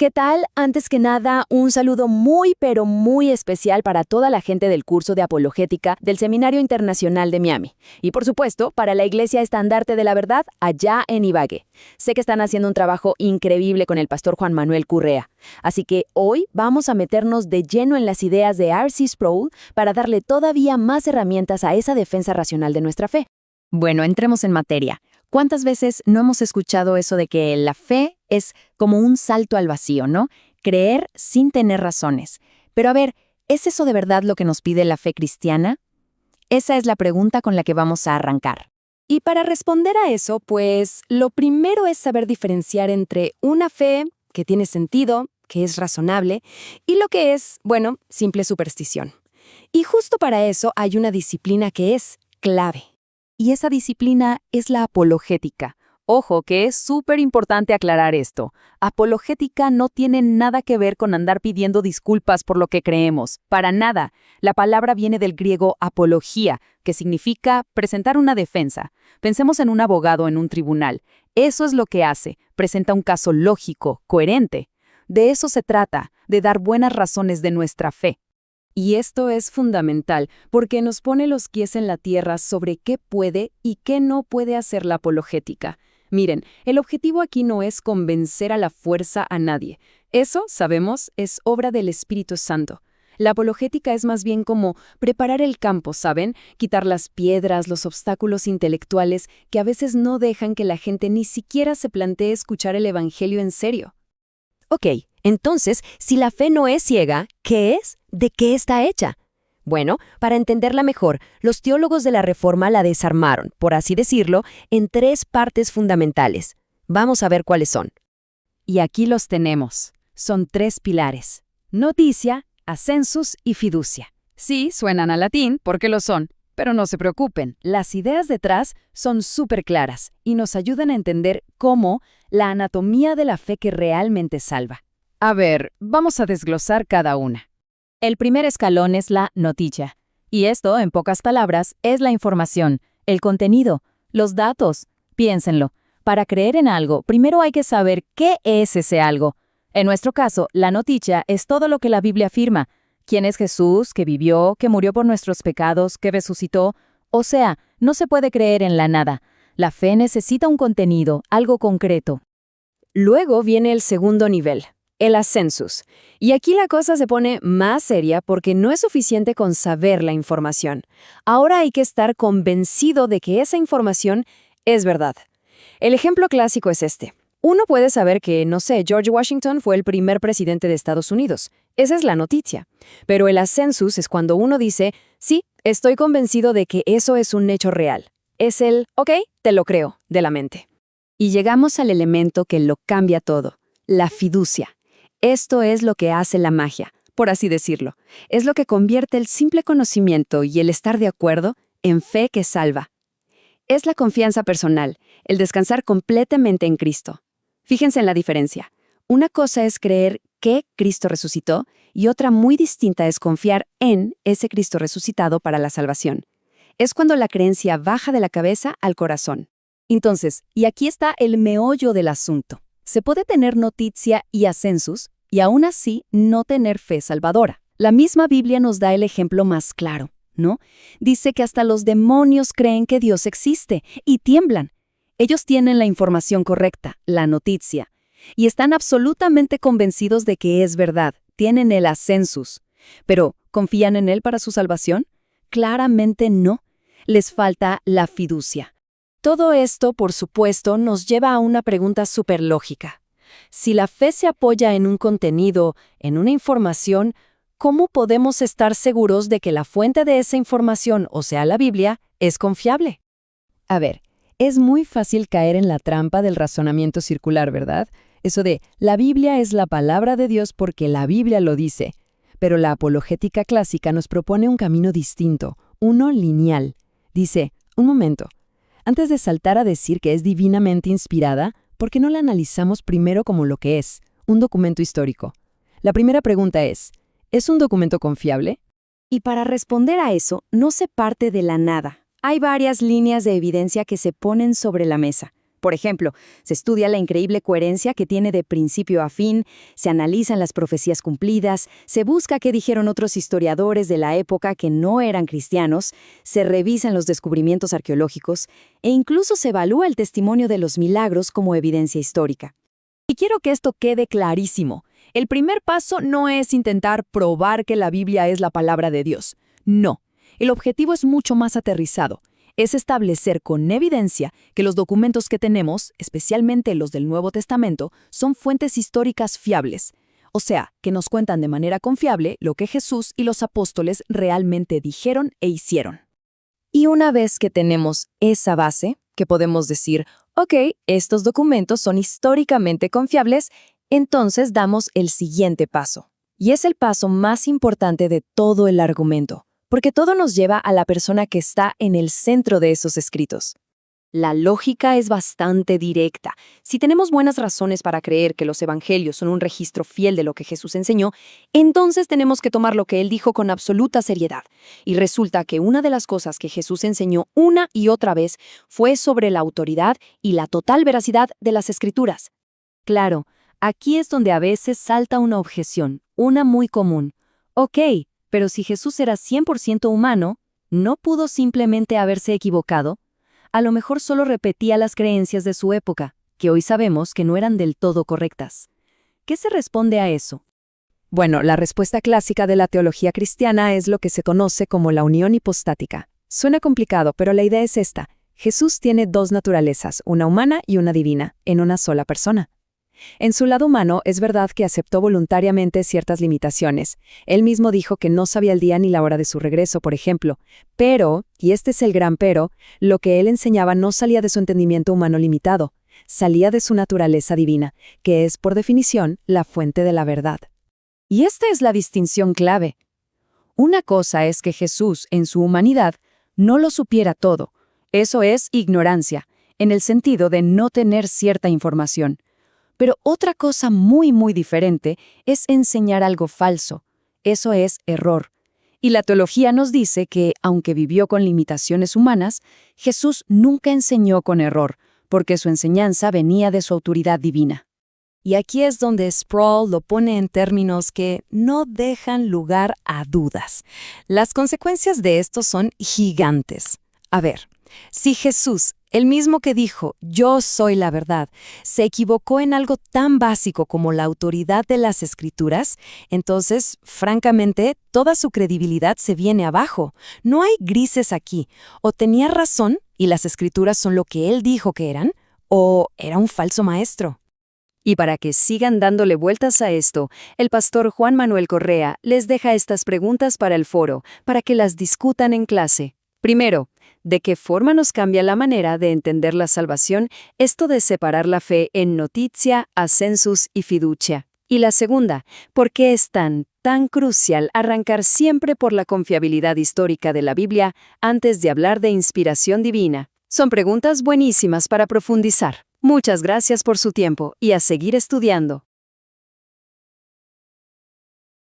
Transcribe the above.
¿Qué tal? Antes que nada, un saludo muy pero muy especial para toda la gente del curso de apologética del Seminario Internacional de Miami. Y por supuesto, para la Iglesia Estandarte de la Verdad allá en Ibagué. Sé que están haciendo un trabajo increíble con el pastor Juan Manuel Currea. Así que hoy vamos a meternos de lleno en las ideas de R.C. Sproul para darle todavía más herramientas a esa defensa racional de nuestra fe. Bueno, entremos en materia. ¿Cuántas veces no hemos escuchado eso de que la fe es como un salto al vacío, ¿no? Creer sin tener razones. Pero a ver, ¿es eso de verdad lo que nos pide la fe cristiana? Esa es la pregunta con la que vamos a arrancar. Y para responder a eso, pues, lo primero es saber diferenciar entre una fe que tiene sentido, que es razonable, y lo que es, bueno, simple superstición. Y justo para eso hay una disciplina que es clave. Y esa disciplina es la apologética. Ojo, que es súper importante aclarar esto. Apologética no tiene nada que ver con andar pidiendo disculpas por lo que creemos. Para nada. La palabra viene del griego apología, que significa presentar una defensa. Pensemos en un abogado en un tribunal. Eso es lo que hace. Presenta un caso lógico, coherente. De eso se trata, de dar buenas razones de nuestra fe. Y esto es fundamental porque nos pone los pies en la tierra sobre qué puede y qué no puede hacer la apologética. Miren, el objetivo aquí no es convencer a la fuerza a nadie. Eso, sabemos, es obra del Espíritu Santo. La apologética es más bien como preparar el campo, ¿saben? Quitar las piedras, los obstáculos intelectuales que a veces no dejan que la gente ni siquiera se plantee escuchar el Evangelio en serio. Ok, entonces, si la fe no es ciega, ¿qué es? ¿De qué está hecha? Bueno, para entenderla mejor, los teólogos de la Reforma la desarmaron, por así decirlo, en 3 partes fundamentales. Vamos a ver cuáles son. Y aquí los tenemos. Son 3 pilares: noticia, ascensus y fiducia. Sí, suenan a latín porque lo son, pero no se preocupen, las ideas detrás son súper claras y nos ayudan a entender cómo la anatomía de la fe que realmente salva. A ver, vamos a desglosar cada una. El primer escalón es la noticia. Y esto, en pocas palabras, es la información, el contenido, los datos. Piénsenlo. Para creer en algo, primero hay que saber qué es ese algo. En nuestro caso, la noticia es todo lo que la Biblia afirma. ¿Quién es Jesús, que vivió, que murió por nuestros pecados, que resucitó? O sea, no se puede creer en la nada. La fe necesita un contenido, algo concreto. Luego viene el segundo nivel, el ascensus. Y aquí la cosa se pone más seria porque no es suficiente con saber la información. Ahora hay que estar convencido de que esa información es verdad. El ejemplo clásico es este. Uno puede saber que, no sé, George Washington fue el primer presidente de Estados Unidos. Esa es la noticia. Pero el ascensus es cuando uno dice, sí, estoy convencido de que eso es un hecho real. Es el, ok, te lo creo, de la mente. Y llegamos al elemento que lo cambia todo, la fiducia. Esto es lo que hace la magia, por así decirlo. Es lo que convierte el simple conocimiento y el estar de acuerdo en fe que salva. Es la confianza personal, el descansar completamente en Cristo. Fíjense en la diferencia. Una cosa es creer que Cristo resucitó y otra muy distinta es confiar en ese Cristo resucitado para la salvación. Es cuando la creencia baja de la cabeza al corazón. Entonces, y aquí está el meollo del asunto. Se puede tener noticia y ascensus y aún así no tener fe salvadora. La misma Biblia nos da el ejemplo más claro, ¿no? Dice que hasta los demonios creen que Dios existe y tiemblan. Ellos tienen la información correcta, la noticia, y están absolutamente convencidos de que es verdad, tienen el ascensus. Pero, ¿confían en Él para su salvación? Claramente no. Les falta la fiducia. Todo esto, por supuesto, nos lleva a una pregunta súper lógica. Si la fe se apoya en un contenido, en una información, ¿cómo podemos estar seguros de que la fuente de esa información, o sea, la Biblia, es confiable? A ver, es muy fácil caer en la trampa del razonamiento circular, ¿verdad? Eso de, la Biblia es la palabra de Dios porque la Biblia lo dice. Pero la apologética clásica nos propone un camino distinto, uno lineal. Dice, un momento, antes de saltar a decir que es divinamente inspirada, ¿por qué no la analizamos primero como lo que es, un documento histórico? La primera pregunta ¿es un documento confiable? Y para responder a eso, no se parte de la nada. Hay varias líneas de evidencia que se ponen sobre la mesa. Por ejemplo, se estudia la increíble coherencia que tiene de principio a fin, se analizan las profecías cumplidas, se busca qué dijeron otros historiadores de la época que no eran cristianos, se revisan los descubrimientos arqueológicos e incluso se evalúa el testimonio de los milagros como evidencia histórica. Y quiero que esto quede clarísimo. El primer paso no es intentar probar que la Biblia es la palabra de Dios. No, el objetivo es mucho más aterrizado. Es establecer con evidencia que los documentos que tenemos, especialmente los del Nuevo Testamento, son fuentes históricas fiables. O sea, que nos cuentan de manera confiable lo que Jesús y los apóstoles realmente dijeron e hicieron. Y una vez que tenemos esa base, que podemos decir, ok, estos documentos son históricamente confiables, entonces damos el siguiente paso. Y es el paso más importante de todo el argumento, porque todo nos lleva a la persona que está en el centro de esos escritos. La lógica es bastante directa. Si tenemos buenas razones para creer que los evangelios son un registro fiel de lo que Jesús enseñó, entonces tenemos que tomar lo que él dijo con absoluta seriedad. Y resulta que una de las cosas que Jesús enseñó una y otra vez fue sobre la autoridad y la total veracidad de las Escrituras. Claro, aquí es donde a veces salta una objeción, una muy común. Ok, pero si Jesús era 100% humano, ¿no pudo simplemente haberse equivocado? A lo mejor solo repetía las creencias de su época, que hoy sabemos que no eran del todo correctas. ¿Qué se responde a eso? Bueno, la respuesta clásica de la teología cristiana es lo que se conoce como la unión hipostática. Suena complicado, pero la idea es esta. Jesús tiene dos naturalezas, una humana y una divina, en una sola persona. En su lado humano, es verdad que aceptó voluntariamente ciertas limitaciones. Él mismo dijo que no sabía el día ni la hora de su regreso, por ejemplo. Pero, y este es el gran pero, lo que él enseñaba no salía de su entendimiento humano limitado. Salía de su naturaleza divina, que es, por definición, la fuente de la verdad. Y esta es la distinción clave. Una cosa es que Jesús, en su humanidad, no lo supiera todo. Eso es ignorancia, en el sentido de no tener cierta información. Pero otra cosa muy, muy diferente es enseñar algo falso. Eso es error. Y la teología nos dice que, aunque vivió con limitaciones humanas, Jesús nunca enseñó con error, porque su enseñanza venía de su autoridad divina. Y aquí es donde Sproul lo pone en términos que no dejan lugar a dudas. Las consecuencias de esto son gigantes. A ver, si Jesús, el mismo que dijo, yo soy la verdad, se equivocó en algo tan básico como la autoridad de las Escrituras, entonces, francamente, toda su credibilidad se viene abajo. No hay grises aquí. O tenía razón y las Escrituras son lo que él dijo que eran, o era un falso maestro. Y para que sigan dándole vueltas a esto, el pastor Juan Manuel Correa les deja estas preguntas para el foro, para que las discutan en clase. Primero, ¿de qué forma nos cambia la manera de entender la salvación esto de separar la fe en noticia, ascensus y fiducia? Y la segunda, ¿por qué es tan crucial arrancar siempre por la confiabilidad histórica de la Biblia antes de hablar de inspiración divina? Son preguntas buenísimas para profundizar. Muchas gracias por su tiempo y a seguir estudiando.